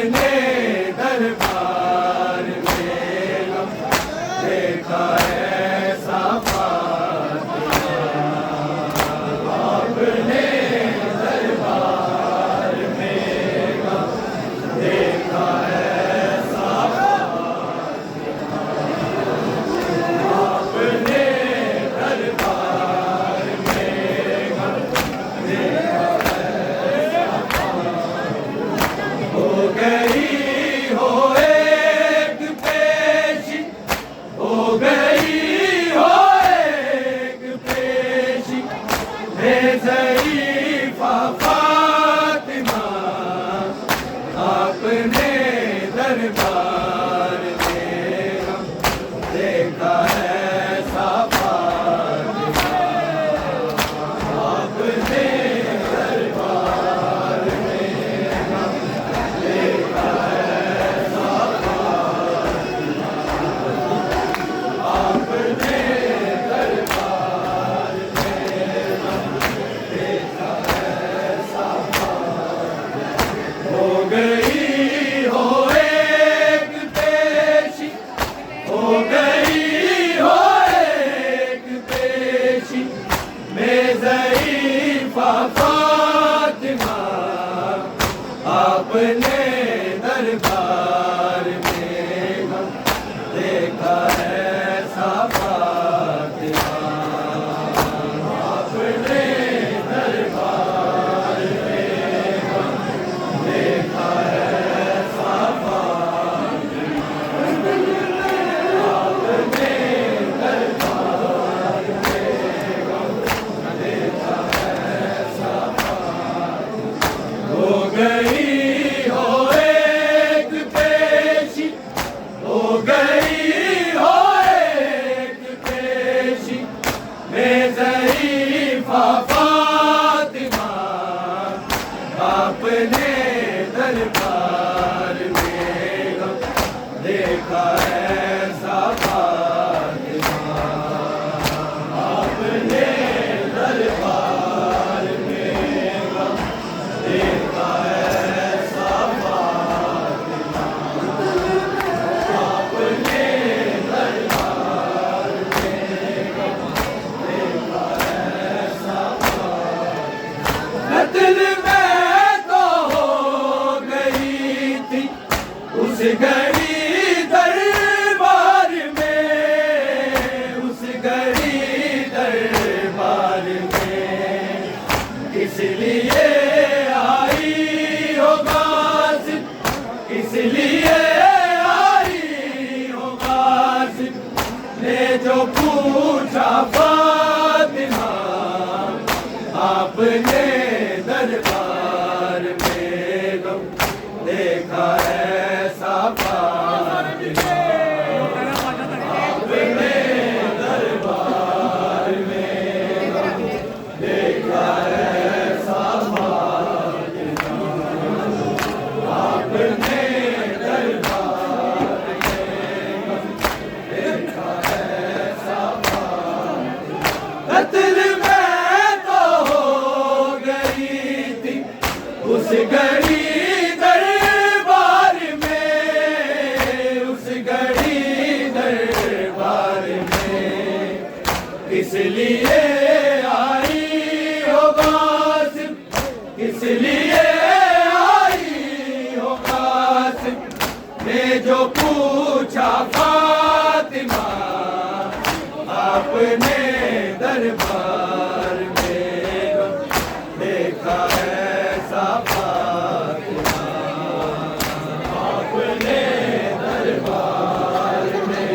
اپنے دربار میں غم دیکھا ایسا فاطمہ اپنے دربار میں غم دیکھا ایسا فاطمہ اپنے دربار میں غم دیکھا ایسا فاطمہ ہو گئی ہو ایک پیشی ہو گئی ہو ایک پیشی بے ضعیفہ فاطمہ اپنے دربار میں غم دیکھا ایسا فاطمہ اپنے دربار میں غم دیکھا ایسا فاطمہ اپنے دربار میں غم دیکھا ایسا فاطمہ ہو گئی ہو ایک پیشی ہو گئی ہو ایک پیشی میں ضعیفہ فاطمہ اپنے دربار میں غم دیکھا ایسا فاطمہ اپنے دربار میں غم دیکھا ایسا فاطمہ اپنے دربار میں غم دیکھا ایسا فاطمہ ہو گئی ہو ایک پیشی ہو گئی ہو ایک پیشی میں ضعیفہ فاطمہ اپنے دربار میں غم دیکھا ایسا فاطمہ اپنے دربار میں غم دیکھا ایسا فاطمہ اپنے دربار میں غم دیکھا ایسا فاطمہ قتل میں تو ہو گئی تھی اس گھڑی دربار میں اس گھڑی دربار میں کس لیے آئی ہو غاصب کس لیے آئی ہو غاصب نے جو پوچھا فاطمہ اپنے دربار میں غم دیکھا ایسا فاطمہ اپنے دربار میں غم دیکھا ایسا فاطمہ اپنے دربار میں غم دیکھا ایسا فاطمہ قتل میں تو ہو گئی تھی اس گھڑی دربار میں اس گھڑی دربار میں کس لیے آئی ہو غاصب کس لیے آئی ہو غاصب نے جو پوچھا فاطمہ اپنے دربار میں غم دیکھا ایسا فاطمہ اپنے دربار میں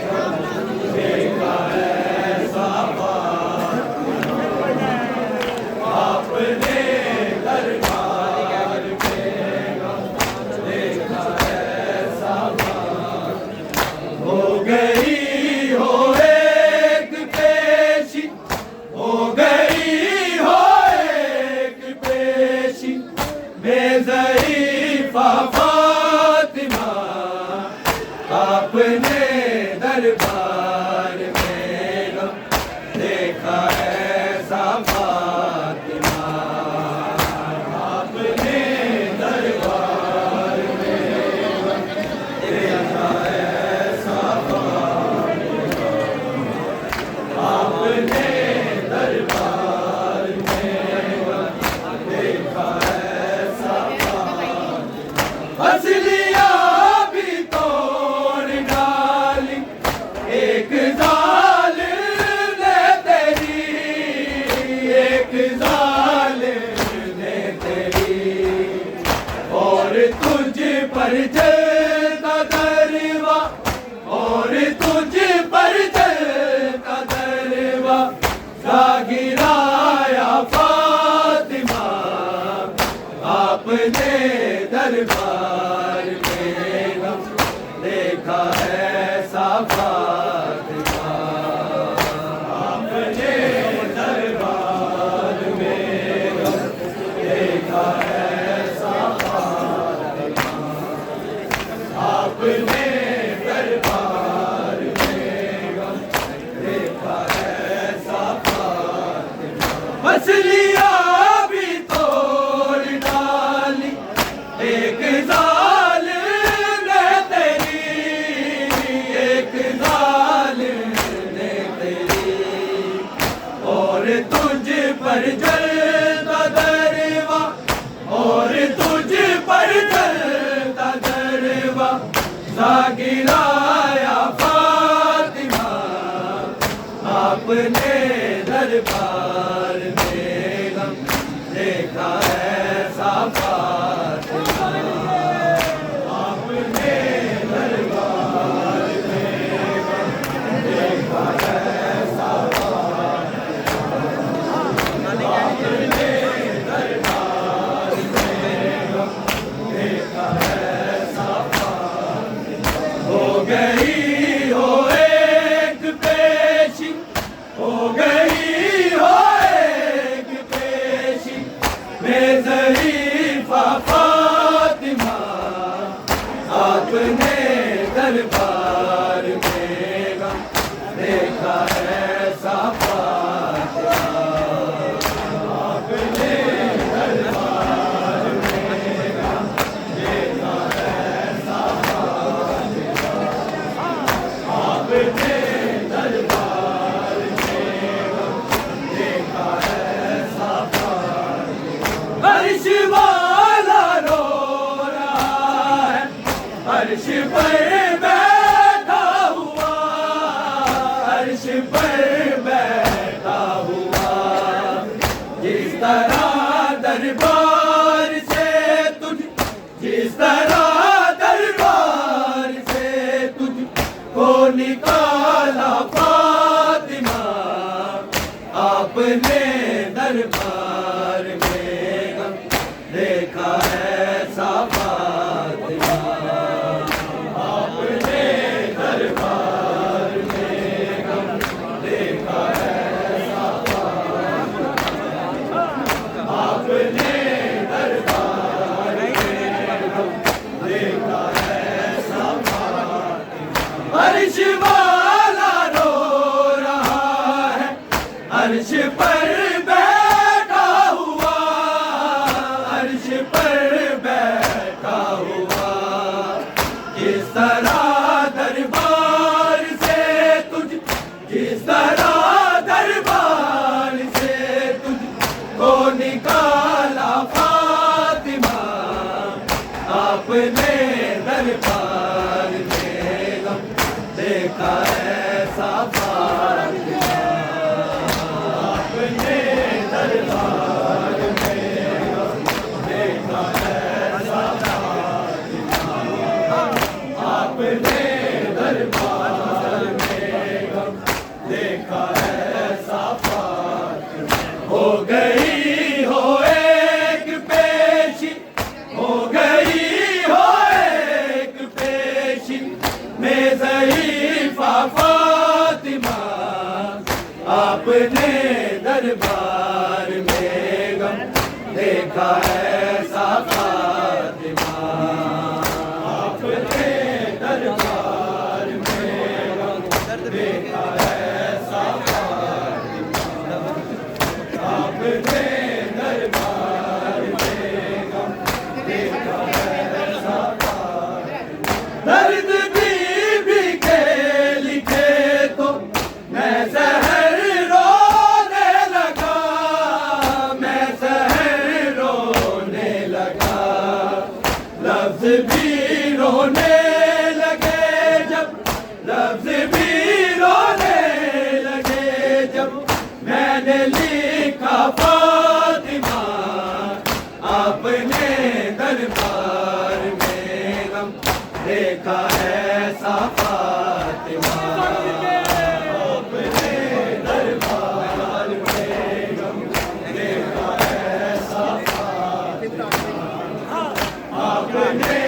غم دیکھا ایسا فاطمہ اپنے دربار میں غم دیکھا ایسا فاطمہ ہو گئی ہو ایک پیشی ہو گئی ہو ایک پیشی بے ضعیفہ فاطمہ اپنے دربار میں غم دیکھا ایسا فاطمہ اپنے دربار میں پر جلتا دروا اور تجھ پر جلتا دروا سا گرایا فاطمہ آپ نے دربار میں غم دیکھا ایسا فاطمہ آپ نے دربار میں غم دیکھا ایسا فاطمہ آپ نے دربار میں غم دیکھا ایسا فاطمہ مچھلیاں بھی توڑ ڈالی ایک ظالم نے تیری ایک ظالم نے تیری اور تجھ پر جلتا دروا اور تجھ پر جلتا دروا سا گرایا فاطمہ آپ نے دربار میں غم دیکھا ایسا فاطمہ آپ نے دربار میں غم دیکھا ایسا فاطمہ آپ نے دربار میں غم دیکھا ایسا فاطمہ ہو گئی ہو ایک پیشی ہو گئی ہو ایک پیشی میں ضعیفہ فاطمہ آپ نے دربار میں غم دیکھا ایسا فاطمہ آپ نے دربار میں غم دیکھا ایسا فاطمہ آپ نے دربار میں غم دیکھا ایسا فاطمہ عرش والا رو رہا ہے عرش پر بیٹھا ہوا عرش پر بیٹھا ہوا جس طرح دربار سے تجھ جس طرح دربار سے تجھ کو نکالا فاطمہ آپ نے دربار میں غم دیکھا ایسا فاطمہ آپ نے دربار میں غم دیکھا ایسا فاطمہ آپ نے دربار میں غم دیکھا ایسا فاطمہ عرش والا رو رہا ہے عرش پر بیٹھا ہوا عرش پر بیٹھا ہوا جس طرح دربار سے تجھ جس طرح دربار سے تجھ کو نکالا فاطمہ آپ نے دربار میں غم دیکھا ایسا فاطمہ آپ نے دربار میں غم دیکھا ایسا فاطمہ آپ نے دربار میں غم دیکھا ایسا فاطمہ ہو گئی ہو ایک پیشی ہو گئی ہو ایک پیشی میں ضعیفہ فاطمہ آپ نے دربار میں غم دیکھا ایسا فاطمہ آپ نے دربار میں غم دیکھا ایسا فاطمہ آپ نے دربار میں غم دیکھا ایسا فاطمہ درد بی کے لکھے تو میں زہر رونے لگا میں زہر رونے لگا لفظ بھی رونے لگے جب لفظ بھی رونے لگے جب میں نے لکھا فاطمہ آپ نے دربار میں دیکھا ایسا فاطمہ اپنے دربار بیگم دیکھا ایسا فاطمہ اپنے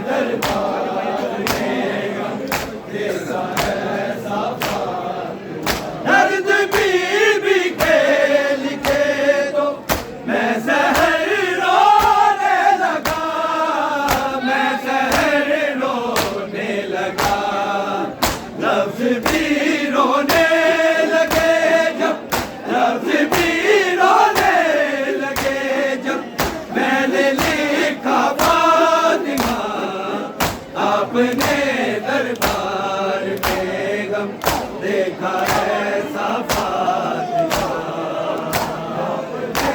دربار بیگم دیکھا ایسا فاطمہ درد بھی کھیل کے تو میں سحر رونے لگا میں سحر رونے لگا لفظ بھی رونے لگے جب لفظ بھی رونے لگے جب میں نے لکھا فاطمہ اپنے دربار بیگم دیکھا ایسا فاطمہ اپنے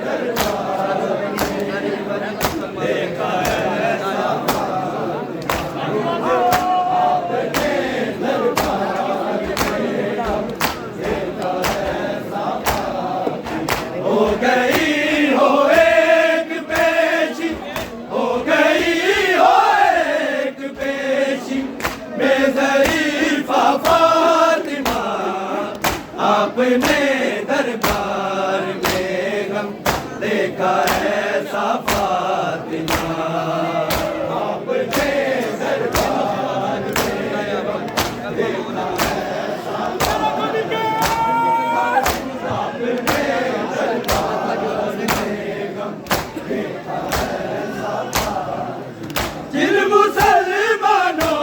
دربار بیگم دیکھا ایسا فاطمہ اپنے دربار بیگم دیکھا ایسا فاطمہ ہو گئی ہو ایک پیشی ہو گئی ہو ایک پیشی بے ضعیفہ فاطمہ اپنے دربار بیگم دیکھا ایسا فاطمہ اپنے دربار بیگم دیکھا ایسا فاطمہ اپنے دربار بیگم دیکھا ایسا فاطمہ جن مسلمانوں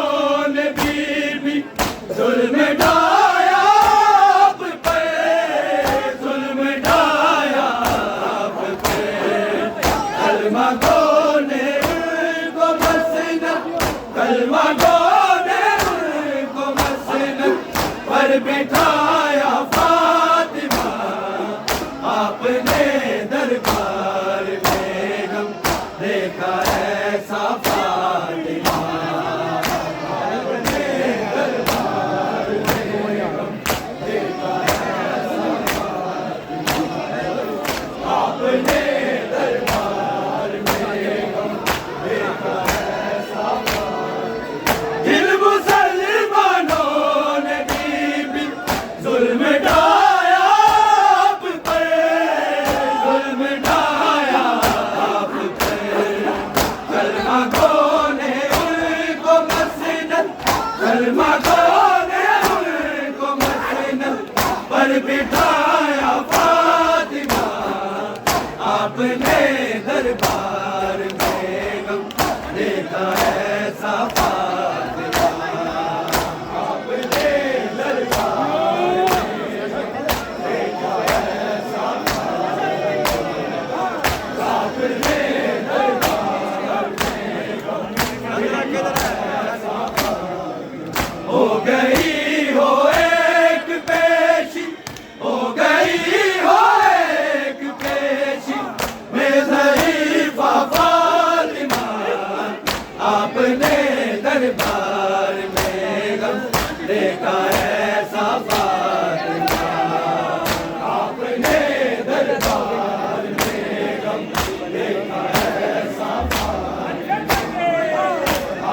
نے بھی ظلم ڈھایا آپ پہ ظلم ڈھایا آپ پہ کلمہ گو نے ان کو مسند کلمہ گو نے ان کو مسند پر بٹھایا فاطمہ اپنے دربار بیگم دیکھا ایسا فاطمہ اپنے دربار بیگم دیکھا ایسا فاطمہ اپنے دربار بیگم دیکھا ایسا فاطمہ جن مسلمانوں نے بھی ظلم ڈھایا آپ پر ظلم ڈھایا آپ پر کلمہ گو نے ان کو مسند کلمہ گو نے ان کو مسند پر بٹھایا فاطمہ اپنے دربار بیگم دیکھا ایسا فاطمہ اپنے دربار بیگم دیکھا ایسا فاطمہ اپنے دربار بیگم دیکھا ایسا فاطمہ ہو گئی ہو ایک پیشی ہو گئی ہو ایک پیشی بے ضعیفہ فاطمہ اپنے دربار بیگم دیکھا ایسا فاطمہ اپنے دربار بیگم دیکھا ایسا فاطمہ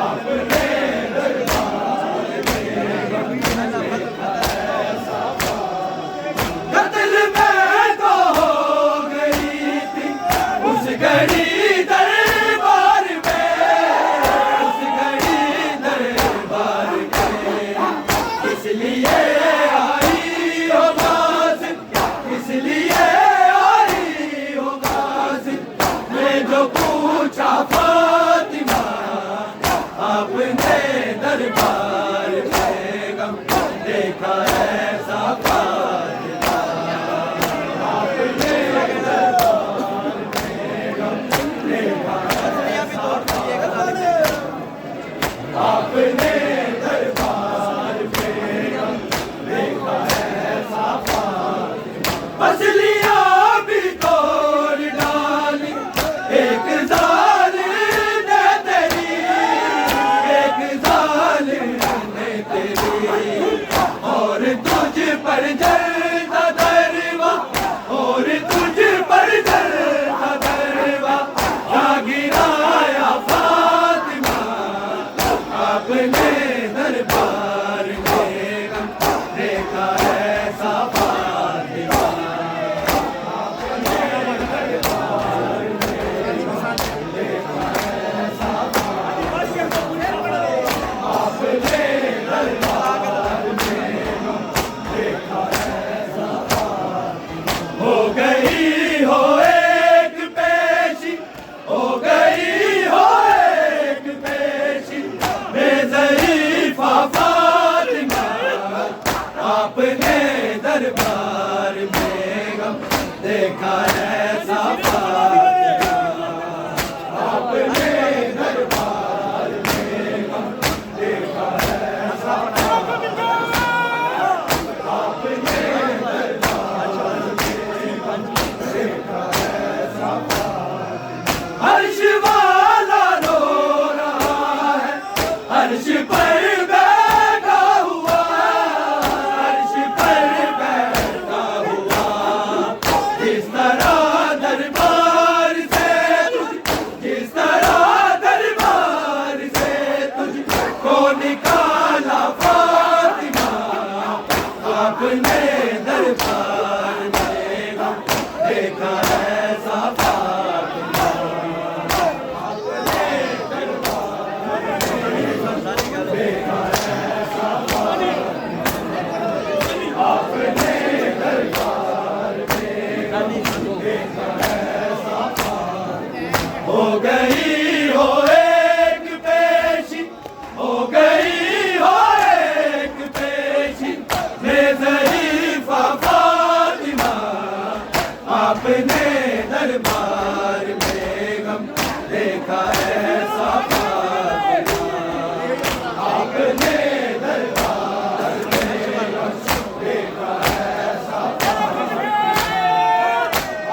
اپنے دربار بیگم دیکھا ایسا فاطمہ قتل میں تو ہو گئی تھی اس گھڑی دربار میں اس گھڑی دربار میں اس لیے آئی ہو غازل اس لیے آئی ہو غازل میں جو پوچھا فاطمہ اپنے دربار بیگم دیکھا ایسا فاطمہ اپنے دربار بیگم دیکھا ایسا فاطمہ اپنے دربار بیگم دیکھا ایسا فاطمہ پسلیاں بھی توڑ ڈالی ایک ظالم نے تیری ایک ظالم اپنے دربار میں غم دیکھا ایسا فاطمہ ہو گئی ہو ایک پیشی ہو گئی ہو ایک پیشی بے ضعیفہ فاطمہ آپ نے دربار میں غم دیکھا ایسا فاطمہ آپ نے دربار میں غم دیکھا ایسا آپ نے عرش والا رو رہا ہے عرش پر بیٹھا ہوا عرش پر بیٹھا ہوا جس طرح دربار سے جس طرح دربار سے تجھ کو نکالا فاطمہ آپ نے دربار میں غم دیکھا ایسا ہو گئی ہو ایک پیشی ہو گئی ہو ایک پیشی بے ضعیفہ فاطمہ آپ نے دربار میں غم دیکھا ایسا فاطمہ آپ نے دربار میں غم دیکھا ایسا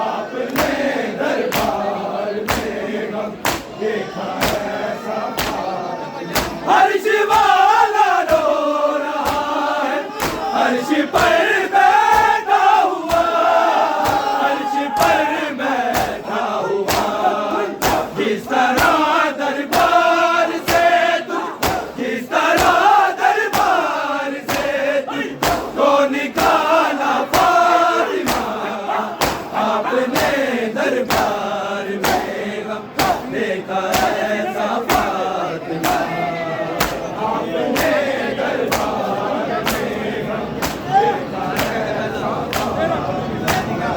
آپ نے دربار میں غم دیکھا ایسا عرش والا رو رہا ہے عرش پر بیٹھا ہوا عرش پر بیٹھا ہوا جس طرح دربار سے جس طرح دربار سے کو نکالا فاطمہ آپ نے دربار میں غم دیکھا ایسا فاطمہ آپ نے دربار میں غم دیکھا ایسا فاطمہ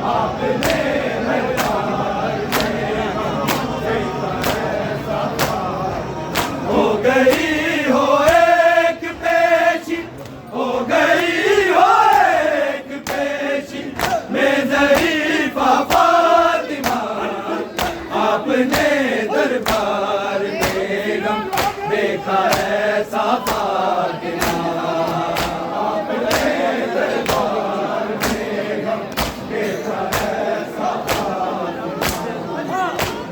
آپ نے دربار میں غم دیکھا ایسا فاطمہ ہو گئی ہو ایک پیشی ہو گئی ہو ایک پیشی بے ضعیفہ فاطمہ آپ نے دربار میں غم دیکھا ایسا فاطمہ آپ نے دربار میں غم دیکھا ایسا فاطمہ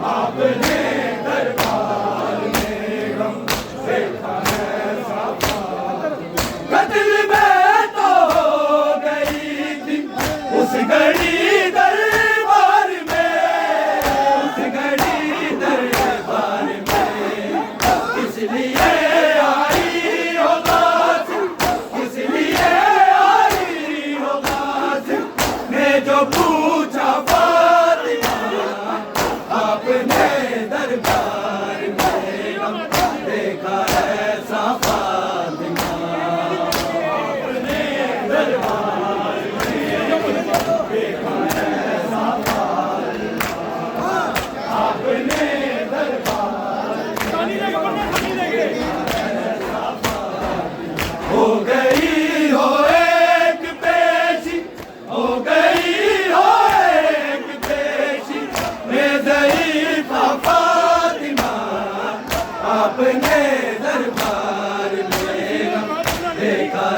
آپ نے دربار میں غم دیکھا ایسا فاطمہ قتل میں تو ہو گئی تھی اس گھڑی دربار میں اس گھڑی دربار میں اس لیے آئی ہو غازی اس لیے آئی ہو غازی نے جو پوچھا فاطمہ آپ نے دربار میں غم دیکھا ایسا فاطمہ آپ نے دربار میں غم دیکھا ایسا فاطمہ آپ نے دربار ہو گئی ہو ایک پیشی ہو گئی ہو ایک پیشی بے ضعیفہ فاطمہ آپ نے دربار میں غم دیکھا